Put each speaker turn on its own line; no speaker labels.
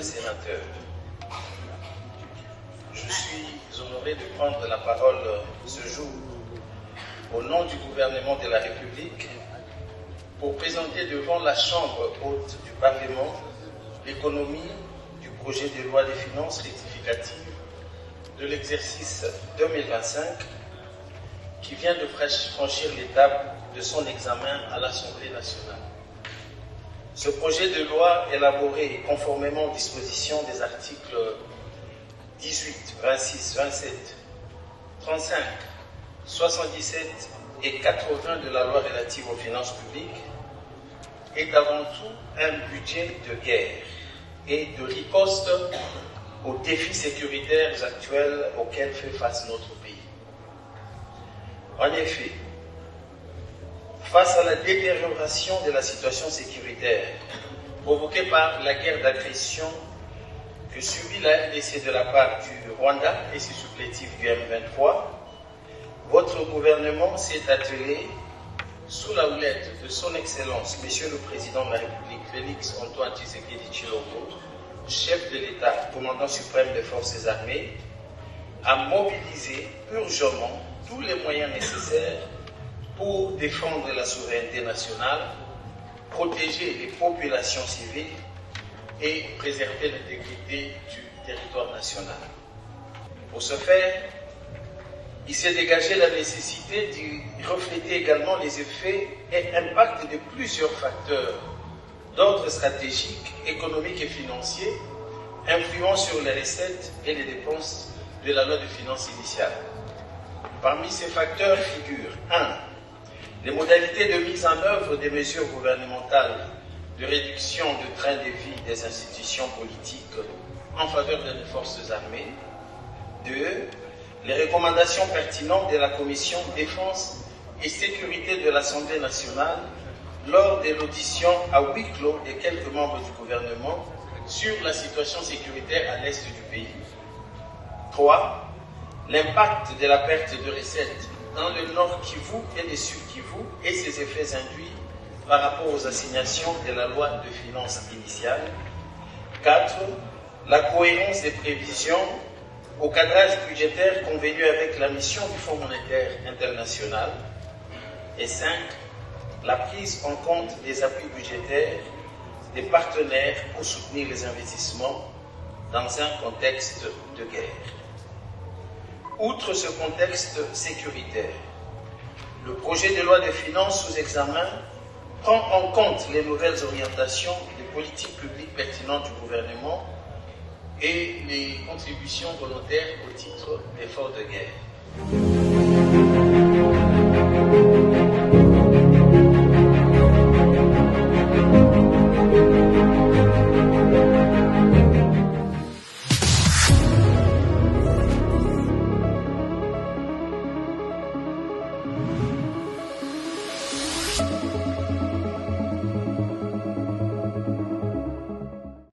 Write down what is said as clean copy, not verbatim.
honorables sénateurs, je suis honoré de prendre la parole ce jour au nom du gouvernement de la République pour présenter devant la Chambre haute du Parlement l'économie du projet de loi des finances rectificative de l'exercice 2025 qui vient de franchir l'étape de son examen à l'Assemblée nationale. Ce projet de loi élaboré conformément aux dispositions des articles 18, 26, 27, 35, 77 et 80 de la loi relative aux finances publiques est avant tout un budget de guerre et de riposte aux défis sécuritaires actuels auxquels fait face notre pays. En effet, face à la détérioration de la situation sécuritaire provoquée par la guerre d'agression que subit la RDC de la part du Rwanda et ses supplétifs du M23, votre gouvernement s'est attelé, sous la houlette de son Excellence, Monsieur le Président de la République, Félix Antoine Tshisekedi Tshilombo, chef de l'État, commandant suprême des forces armées, à mobiliser urgemment tous les moyens nécessaires pour défendre la souveraineté nationale, protéger les populations civiles et préserver l'intégrité du territoire national. Pour ce faire, il s'est dégagé la nécessité d'y refléter également les effets et impacts de plusieurs facteurs d'ordre stratégique, économique et financier influant sur les recettes et les dépenses de la loi de finances initiale. Parmi ces facteurs figurent 1. Les modalités de mise en œuvre des mesures gouvernementales de réduction de train de vie des institutions politiques en faveur de nos forces armées. 2. Les recommandations pertinentes de la Commission Défense et Sécurité de l'Assemblée nationale lors de l'audition à huis clos de quelques membres du gouvernement sur la situation sécuritaire à l'est du pays. 3. L'impact de la perte de recettes dans le Nord Kivu et le Sud Kivu et ses effets induits par rapport aux assignations de la loi de finances initiale. 4. La cohérence des prévisions au cadrage budgétaire convenu avec la mission du Fonds monétaire international. Et 5. La prise en compte des appuis budgétaires des partenaires pour soutenir les investissements dans un contexte de guerre. Outre ce contexte sécuritaire, le projet de loi de finances sous examen prend en compte les nouvelles orientations des politiques publiques pertinentes du gouvernement et les contributions volontaires au titre d'efforts de guerre.